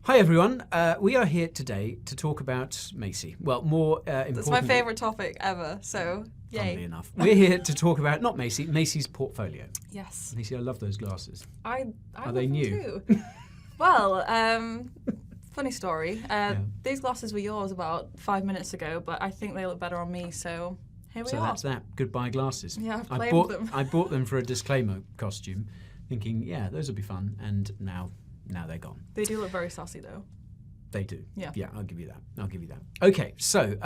Hi everyone, we are here today to talk about Macey. Well, more importantly... It's my favourite topic ever, so yay. Funnily enough. We're here to talk about, not Macey, Maceys Portfolio. Yes. Macey, I love those glasses. I Are they love them new? too. Well, funny story. These glasses were yours about 5 minutes ago, but I think they look better on me, so here we are. So that's that. Goodbye glasses. Yeah, I've claimed them. I bought them for a disclaimer costume, thinking, yeah, those will be fun, and now they're gone. They do look very sassy though. They do. Yeah. Yeah, I'll give you that. Okay, so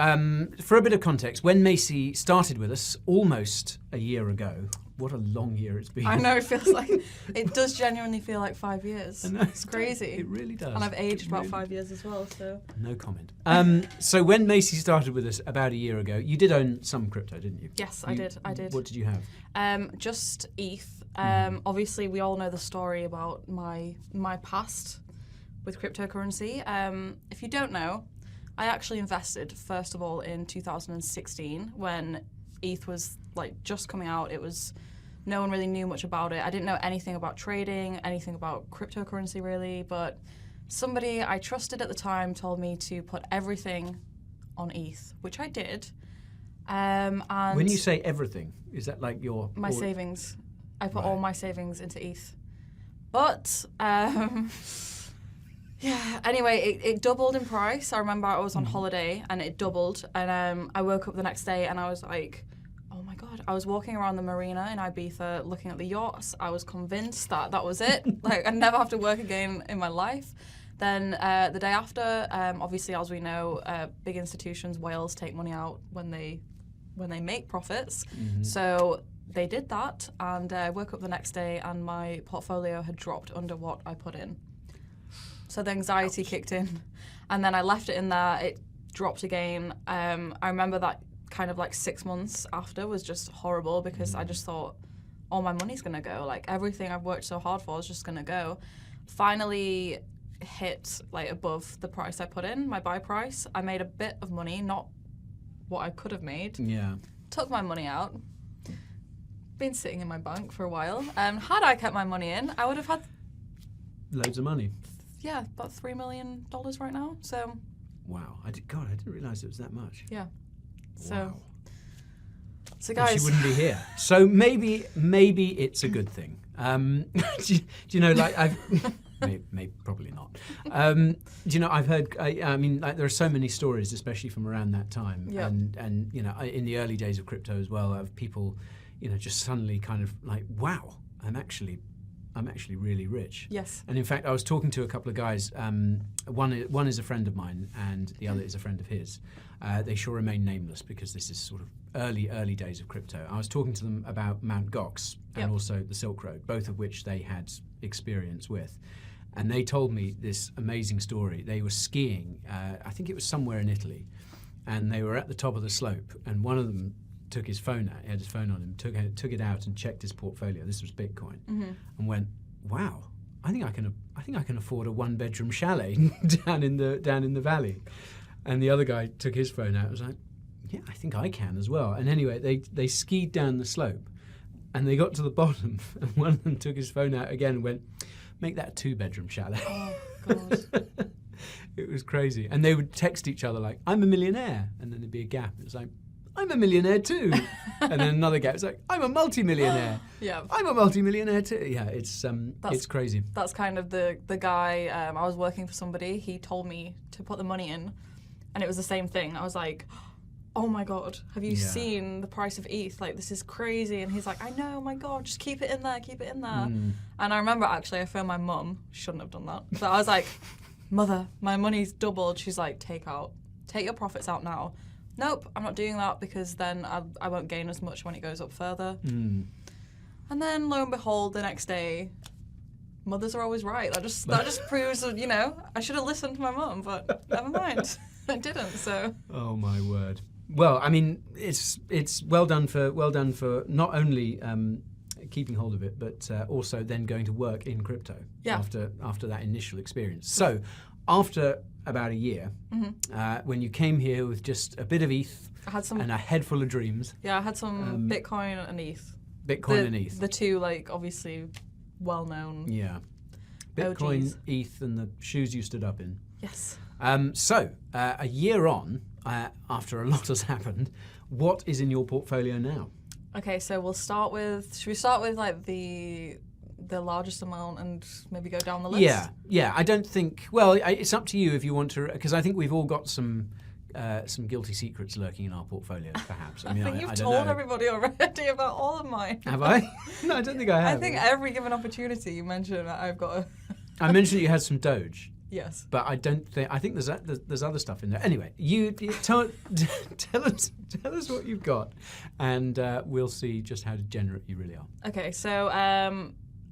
for a bit of context, when Macey started with us almost a year ago, what a long year it's been. I know, it feels like, it does genuinely feel like 5 years. I know, it's crazy. It really does. And I've aged about 5 years as well, so. No comment. So when Macey started with us about a year ago, you did own some crypto, didn't you? Yes, I did. What did you have? Just ETH. Obviously, we all know the story about my past with cryptocurrency. If you don't know, I actually invested, first of all, in 2016 when ETH was like just coming out. No one really knew much about it. I didn't know anything about trading, anything about cryptocurrency really, but somebody I trusted at the time told me to put everything on ETH, which I did. And when you say everything, is that like my savings? I put all my savings into ETH. But yeah, anyway, it doubled in price. I remember I was on holiday and it doubled, and I woke up the next day and I was like, oh my God. I was walking around the marina in Ibiza looking at the yachts. I was convinced that was it. Like, I'd never have to work again in my life. Then the day after, obviously, as we know, big institutions, whales, take money out when they make profits. Mm-hmm. So they did that, and I woke up the next day and my portfolio had dropped under what I put in. So the anxiety kicked in, and then I left it in there. It dropped again. I remember that kind of like 6 months after was just horrible because I just thought, all my money's gonna go. Like everything I've worked so hard for is just gonna go. Finally hit like above the price I put in, my buy price. I made a bit of money, not what I could have made. Yeah. Took my money out. Been sitting in my bank for a while. Had I kept my money in, I would have had loads of money. Yeah, about $3 million right now. So. Wow! I didn't realise it was that much. Yeah. So. Wow. So guys, she wouldn't be here. So maybe it's a good thing. Do you know, like I've. Maybe probably not. Do you know, I've heard, I mean, like, there are so many stories, especially from around that time. Yeah. And you know, in the early days of crypto as well, of people, you know, just suddenly kind of like, wow, I'm actually really rich. Yes. And in fact, I was talking to a couple of guys. One is a friend of mine, and the other is a friend of his. They shall remain nameless because this is sort of early days of crypto. I was talking to them about Mt. Gox and also the Silk Road, both of which they had experience with. And they told me this amazing story. They were skiing, I think it was somewhere in Italy, and they were at the top of the slope, and one of them took his phone out, he had his phone on him, took it out and checked his portfolio. This was Bitcoin, and went, wow, I think I can afford a 1-bedroom chalet down in the valley. And the other guy took his phone out and was like, yeah, I think I can as well. And anyway, they skied down the slope, and they got to the bottom, and one of them took his phone out again and went, make that a 2-bedroom chalet. Oh, God. It was crazy. And they would text each other like, I'm a millionaire. And then there'd be a gap. It was like, I'm a millionaire too. And then another gap. It's like, I'm a multi-millionaire. Yeah. I'm a multi-millionaire too. Yeah, it's crazy. That's kind of the guy, I was working for somebody. He told me to put the money in, and it was the same thing. I was like, oh my God, have you seen the price of ETH? Like, this is crazy. And he's like, I know, oh my God, just keep it in there. And I remember actually I phoned my mum. Shouldn't have done that. But I was like, Mother, my money's doubled. She's like, take your profits out now. Nope, I'm not doing that because then I won't gain as much when it goes up further. And then lo and behold, the next day, mothers are always right. That just proves, you know, I should have listened to my mum, but never mind. I didn't, so. Oh my word. Well, I mean, it's well done for not only keeping hold of it, but also then going to work in crypto after that initial experience. So, after about a year, when you came here with just a bit of ETH and a head full of dreams. Yeah, I had some Bitcoin and ETH. Bitcoin and ETH. The two, like, obviously well-known. Yeah. Bitcoin, OGs. ETH, and the shoes you stood up in. Yes. So, a year on, after a lot has happened, what is in your portfolio now? Okay, so we'll start with. Should we start with like the largest amount and maybe go down the list? Yeah. I don't think. Well, it's up to you if you want to, because I think we've all got some guilty secrets lurking in our portfolios, perhaps. I think you've I don't told know. everybody already about all of mine. Have I? No, I don't think I have. I think every given opportunity you mention that I've got. I mentioned you had some Doge. Yes. But I don't think. I think there's other stuff in there. Anyway, you tell us what you've got, and we'll see just how degenerate you really are. Okay, so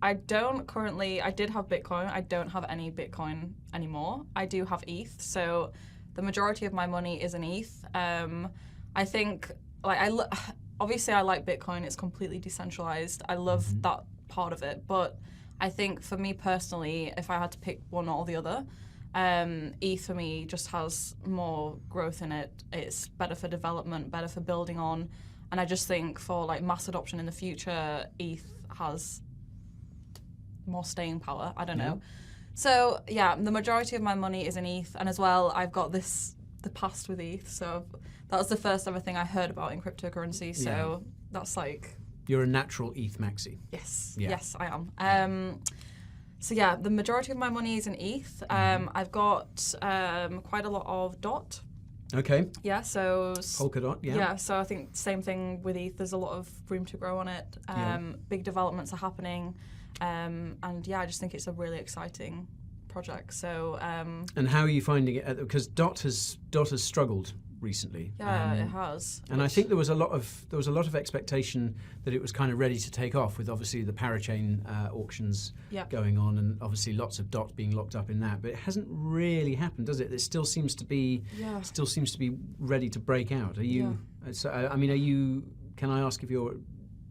I don't currently. I did have Bitcoin. I don't have any Bitcoin anymore. I do have ETH. So the majority of my money is in ETH. I think obviously I like Bitcoin. It's completely decentralized. I love that part of it, but I think for me personally, if I had to pick one or the other, ETH for me just has more growth in it. It's better for development, better for building on, and I just think for like mass adoption in the future, ETH has more staying power. I don't know. So yeah, the majority of my money is in ETH, and as well, I've got the past with ETH. So that was the first ever thing I heard about in cryptocurrency. So that's like. You're a natural ETH maxi. Yes, Yeah. yes, I am. So yeah, the majority of my money is in ETH. I've got quite a lot of DOT. Okay. Yeah, so Polkadot. Yeah. yeah, so I think same thing with ETH. There's a lot of room to grow on it. Big developments are happening, and yeah, I just think it's a really exciting project. So And how are you finding it? Because DOT has struggled recently. yeah, it has. And I think there was a lot of expectation that it was kind of ready to take off, with obviously the parachain auctions going on, and obviously lots of DOT being locked up in that. But it hasn't really happened, does it? It still seems to be ready to break out. Are you? So, I mean, are you? Can I ask if you're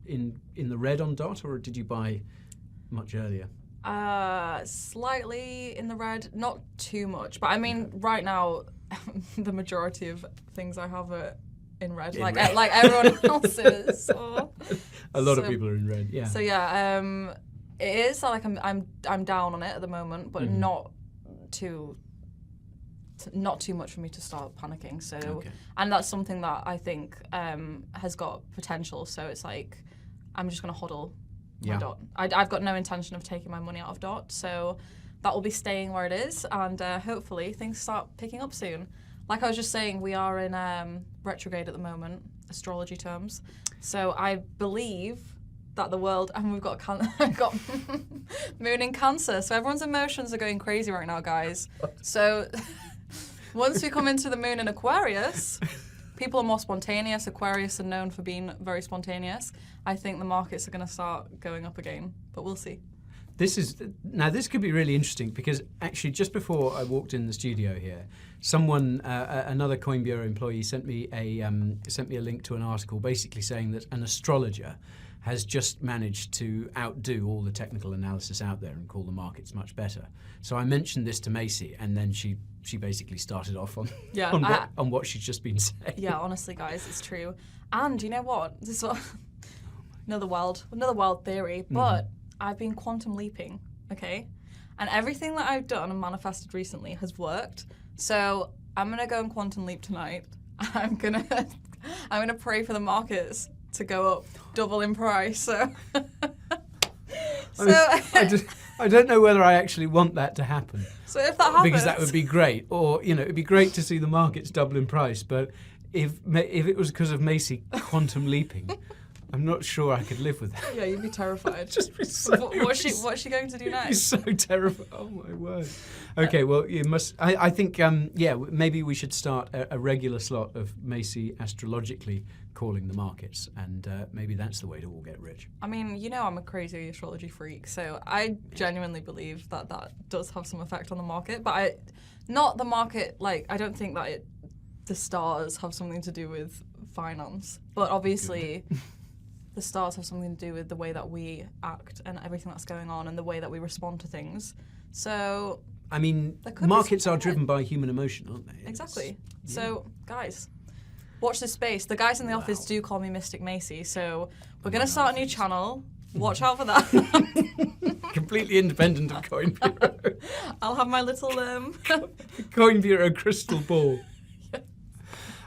in the red on DOT, or did you buy much earlier? Slightly in the red, not too much, but I mean, right now. The majority of things I have are in red, like everyone else's. So. A lot of people are in red, yeah. So yeah, it is like I'm down on it at the moment, but not too much for me to start panicking. So, and that's something that I think has got potential. So it's like I'm just gonna hodl my DOT. I've got no intention of taking my money out of DOT. So. That will be staying where it is, and hopefully things start picking up soon. Like I was just saying, we are in retrograde at the moment, astrology terms. So I believe that the world, and we've got moon in Cancer, so everyone's emotions are going crazy right now, guys. So once we come into the moon in Aquarius, people are more spontaneous. Aquarius are known for being very spontaneous. I think the markets are going to start going up again, but we'll see. This could be really interesting, because actually just before I walked in the studio here, someone, another Coin Bureau employee, sent me a link to an article basically saying that an astrologer has just managed to outdo all the technical analysis out there and call the markets much better. So I mentioned this to Macey, and then she basically started off on what she's just been saying. Yeah, honestly, guys, it's true. And you know what? This is another wild theory, but. I've been quantum leaping, okay? And everything that I've done and manifested recently has worked. So I'm gonna go and quantum leap tonight. I'm gonna pray for the markets to go up double in price. So, I don't know whether I actually want that to happen. So if that happens, because that would be great, or it'd be great to see the markets double in price. But if it was because of Macey quantum leaping. I'm not sure I could live with that. Yeah, you'd be terrified. Just be what's she going to do next? You'd be so terrified. Oh my word. Okay, well you must. I think maybe we should start a regular slot of Macey astrologically calling the markets, and maybe that's the way to all get rich. I mean, I'm a crazy astrology freak, so I genuinely believe that does have some effect on the market, but not the market. Like I don't think that the stars have something to do with finance, but obviously. The stars have something to do with the way that we act and everything that's going on and the way that we respond to things. So, I mean, markets are driven by human emotion, aren't they? Exactly. So, guys, watch this space. The guys in the office do call me Mystic Macey, so we're going to start a new channel. Watch out for that. completely independent of Coin Bureau. I'll have my little Coin Bureau crystal ball.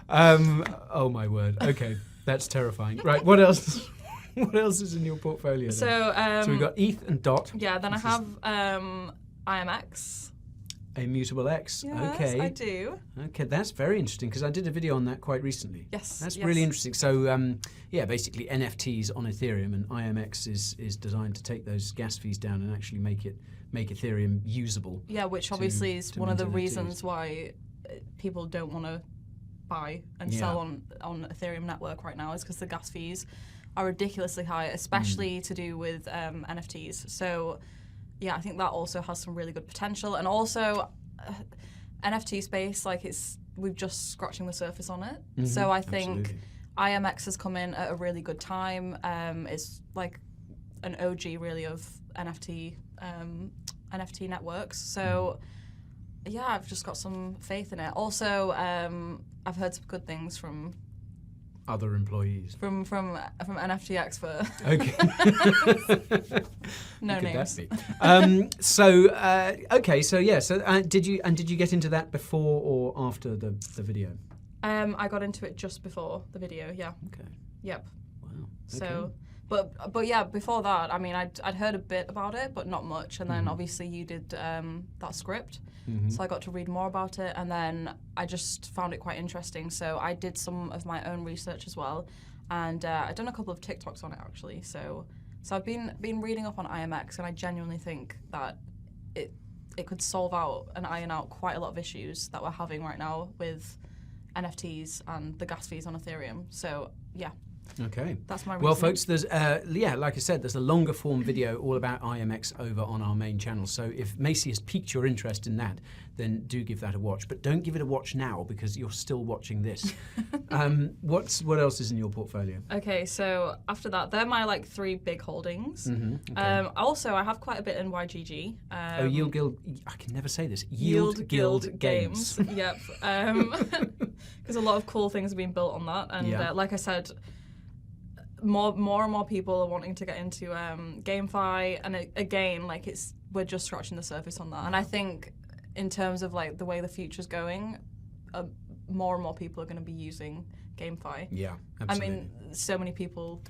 Oh my word. Okay, that's terrifying. Right, what else? What else is in your portfolio? Then? So we've got ETH and DOT. Yeah, then I have IMX. Immutable X. Yes, Okay. I do. Okay, that's very interesting because I did a video on that quite recently. Yes. That's yes. really interesting. So, yeah, basically NFTs on Ethereum, and IMX is designed to take those gas fees down and actually make Ethereum usable. Yeah, which obviously is one of the mint NFTs. reasons why people don't want to buy and sell on Ethereum network right now is because the gas fees are ridiculously high, especially to do with NFTs. So. Yeah, I think that also has some really good potential, and also NFT space, like we're just scratching the surface on it. Mm-hmm, so I think absolutely. IMX has come in at a really good time. It's like an OG really of NFT networks. So yeah, I've just got some faith in it. Also, I've heard some good things from Other employees. From NFT expert. Okay. No Could names. that be? Okay, so yeah, so did you get into that before or after the video? I got into it just before the video. Yeah. Okay. Yep. Wow. So, but yeah, before that, I mean, I'd heard a bit about it, but not much. And then obviously you did that script, so I got to read more about it, and then I just found it quite interesting. So I did some of my own research as well, and I've done a couple of TikToks on it actually. So I've been reading up on IMX, and I genuinely think that it could solve out and iron out quite a lot of issues that we're having right now with NFTs and the gas fees on Ethereum. So yeah. Okay. That's my reason. Well, folks, there's like I said, there's a longer form video all about IMX over on our main channel. So if Macey has piqued your interest in that, then do give that a watch. But don't give it a watch now because you're still watching this. What else is in your portfolio? Okay, so after that, they're my 3 big holdings. Okay. Also, I have quite a bit in YGG. Yield Guild. I can never say this. Yield Guild Games. Yep. Because a lot of cool things have been built on that, and like I said, more and more people are wanting to get into GameFi, and again, we're just scratching the surface on that. And I think in terms of the way the future's going, more and more people are going to be using GameFi. Yeah, absolutely. I mean, so many people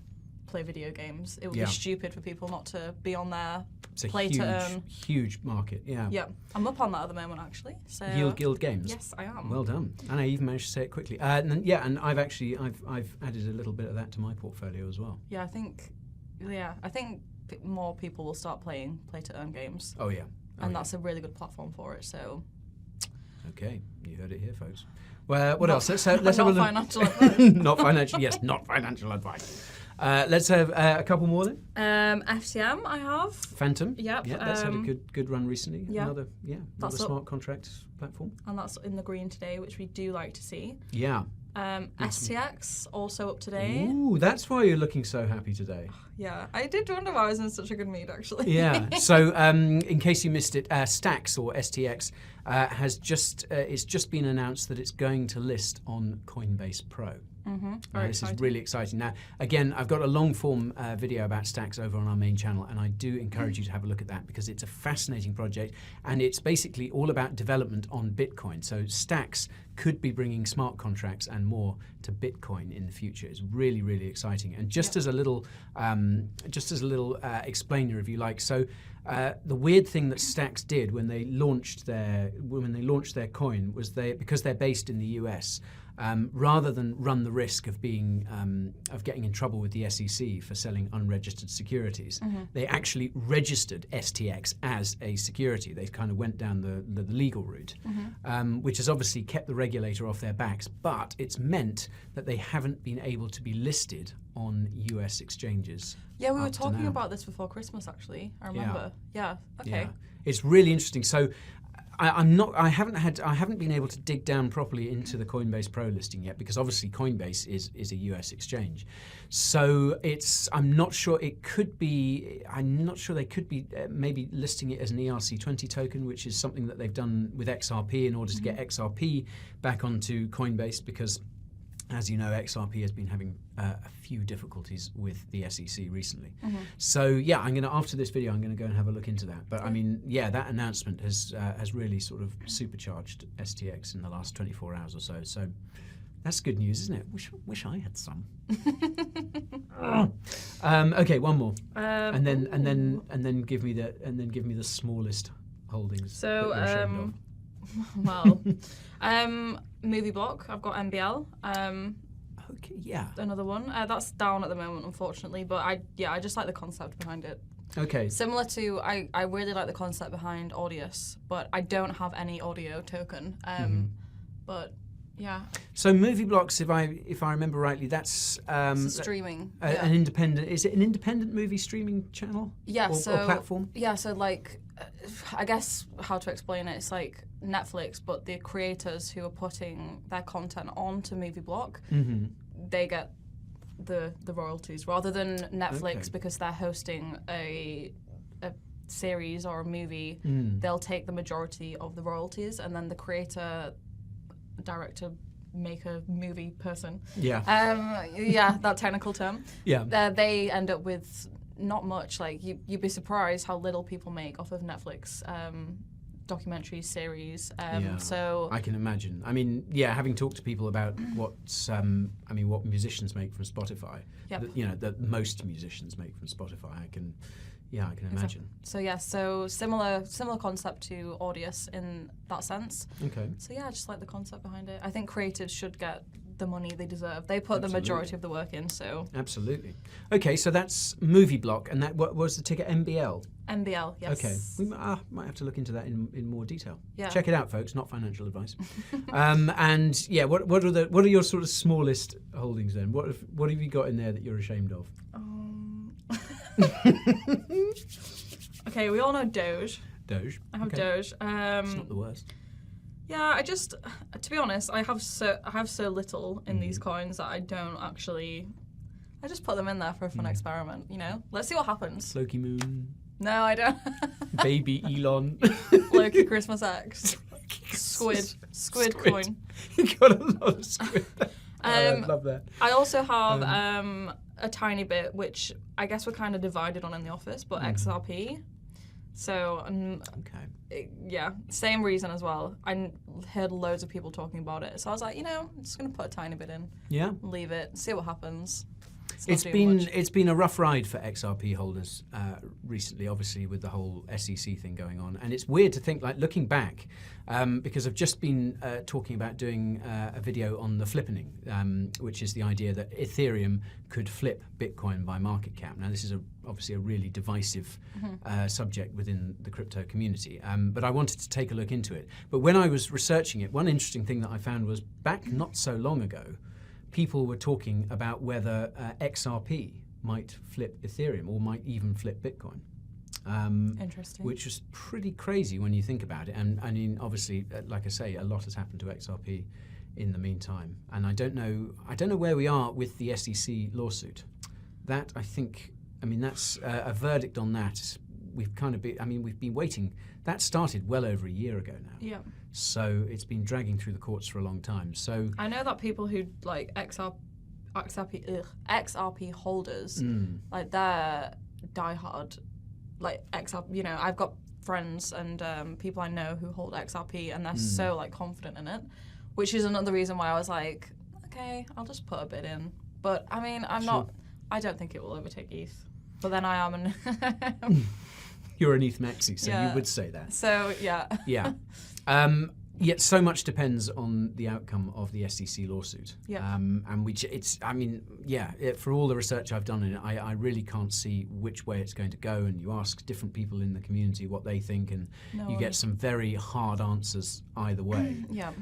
play video games. It would be stupid for people not to be on there. It's a play huge, to earn. huge market. Yeah. Yeah, I'm up on that at the moment actually. So Yield Guild Games. Yes, I am. Well done. And I even managed to say it quickly. And I've added a little bit of that to my portfolio as well. Yeah, I think more people will start playing play to earn games. Oh yeah. And that's a really good platform for it. So. Okay, you heard it here, folks. Well, what else? Let's have a look. Financial advice. Not financial. Yes, not financial advice. Let's have a couple more then. FTM I have. Phantom. Yep. Yeah, that's had a good run recently. Yeah. Another smart contract platform. And that's in the green today, which we do like to see. Yeah. STX also up today. Ooh, that's why you're looking so happy today. Yeah, I did wonder why I was in such a good mood actually. Yeah. So, in case you missed it, Stacks or STX it's just been announced that it's going to list on Coinbase Pro. This is really exciting. Now, again, I've got a long-form video about Stacks over on our main channel, and I do encourage you to have a look at that because it's a fascinating project, and it's basically all about development on Bitcoin. So Stacks could be bringing smart contracts and more to Bitcoin in the future. It's really, really exciting. And just as a little, explainer, if you like. So the weird thing that Stacks did when they launched their coin was because they're based in the US. Rather than run the risk of getting in trouble with the SEC for selling unregistered securities, they actually registered STX as a security. They kind of went down the legal route, which has obviously kept the regulator off their backs. But it's meant that they haven't been able to be listed on US exchanges. Yeah, we were talking about this before Christmas. Actually, I remember. Yeah. Okay. Yeah. It's really interesting. So. I haven't been able to dig down properly into the Coinbase Pro listing yet because obviously Coinbase is a US exchange, so I'm not sure they could be maybe listing it as an ERC20 token, which is something that they've done with XRP in order to get XRP back onto Coinbase because as you know, XRP has been having a few difficulties with the SEC recently. Mm-hmm. So yeah, after this video, I'm going to go and have a look into that. But I mean, yeah, that announcement has really sort of supercharged STX in the last 24 hours or so. So that's good news, isn't it? Wish I had some. Okay, one more, and then give me the smallest holdings. So that you're ashamed well, Movieblock. I've got MBL. Okay, yeah. Another one. That's down at the moment, unfortunately. But I just like the concept behind it. Okay. Similar to, I really like the concept behind Audius, but I don't have any audio token. But yeah. So Movieblocks, if I remember rightly, that's It's streaming. an independent. Is it an independent movie streaming channel? Yeah. Or platform? Yeah. So like, I guess how to explain it. It's like Netflix, but the creators who are putting their content onto Movieblock, they get the royalties rather than Netflix because they're hosting a series or a movie. They'll take the majority of the royalties, and then the creator, director, maker, movie person. Yeah. That technical term. Yeah. They end up with not much. Like you'd be surprised how little people make off of Netflix documentaries, series. So I can imagine. I mean, yeah, having talked to people about what musicians make from Spotify. That most musicians make from Spotify. I can imagine. So yeah, so similar concept to Audius in that sense. Okay. So yeah, I just like the concept behind it. I think creatives should get the money they deserve. They put the majority of the work in, so. Absolutely. Okay, so that's Movieblock, and that what was the ticker? MBL. MBL, yes. Okay, we might have to look into that in more detail. Yeah. Check it out, folks. Not financial advice. And yeah, what are your sort of smallest holdings then? What have you got in there that you're ashamed of? Okay, we all know Doge. Doge. I have okay. Doge. It's not the worst. Yeah, to be honest, I have so little in these coins that I don't actually. I just put them in there for a fun experiment. Let's see what happens. Loki Moon. No, I don't. Baby Elon. Loki Christmas X. Squid coin. You got a lot of squid. I love that. I also have a tiny bit, which I guess we're kind of divided on in the office, but XRP. So, same reason as well. I heard loads of people talking about it. So I was like, I'm just going to put a tiny bit in. Yeah. Leave it, see what happens. It's been a rough ride for XRP holders recently, obviously with the whole SEC thing going on, and it's weird to think, like looking back, because I've just been talking about doing a video on the flippening, which is the idea that Ethereum could flip Bitcoin by market cap. Now this is obviously a really divisive subject within the crypto community, but I wanted to take a look into it. But when I was researching it, one interesting thing that I found was back not so long ago, people were talking about whether XRP might flip Ethereum or might even flip Bitcoin. Interesting. Which was pretty crazy when you think about it. And I mean, obviously, like I say, a lot has happened to XRP in the meantime. And I don't know where we are with the SEC lawsuit. That that's a verdict on that. We've been waiting. That started well over a year ago now. Yeah. So it's been dragging through the courts for a long time. So I know that people who like XRP holders, like they're diehard, like XRP. I've got friends and people I know who hold XRP, and they're so like confident in it, which is another reason why I was like, okay, I'll just put a bit in. But I mean, I don't think it will overtake ETH. But then I am an. You're an ETH maxi, so you would say that. So, yeah. Yeah. Yet so much depends on the outcome of the SEC lawsuit. Yeah. For all the research I've done in it, I really can't see which way it's going to go. And you ask different people in the community what they think, and you get some very hard answers either way. Yeah.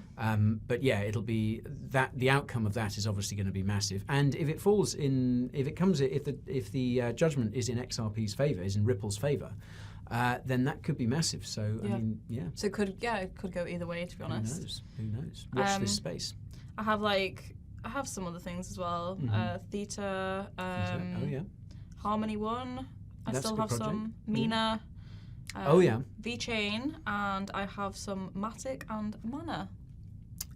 But yeah, it'll be that the outcome of that is obviously going to be massive. And if the judgment is in XRP's favor, is in Ripple's favor, then that could be massive. So I mean, yeah. So it could go either way, to be honest. Who knows? Watch this space. I have some other things as well. Theta. Harmony One. I That's still a good have project. some Mina. VeChain, and I have some Matic and Mana.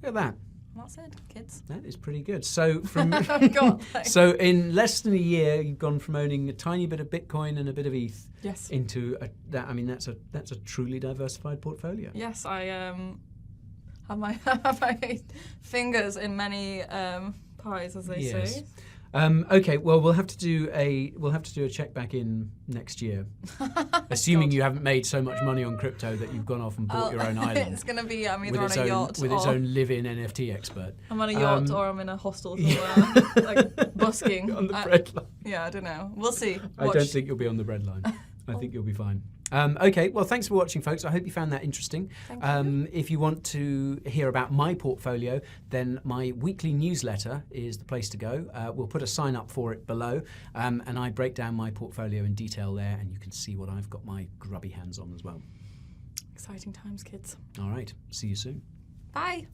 Look at that. And that's it, kids. That is pretty good. So from God, so in less than a year, you've gone from owning a tiny bit of Bitcoin and a bit of ETH Yes. into that's a truly diversified portfolio. Yes, I have my fingers in many pies, as they Yes. say. Okay, well we'll have to do a check back in next year, assuming you haven't made so much money on crypto that you've gone off and bought your own island. It's going to be I'm either with on a yacht with or its own live-in NFT expert. I'm on a yacht or I'm in a hostel somewhere, like busking. On the bread line. Yeah, I don't know. We'll see. I don't think you'll be on the bread line. I think you'll be fine. Okay, well, thanks for watching, folks. I hope you found that interesting. Thank you. If you want to hear about my portfolio, then my weekly newsletter is the place to go. We'll put a sign up for it below, and I break down my portfolio in detail there, and you can see what I've got my grubby hands on as well. Exciting times, kids. All right, see you soon. Bye.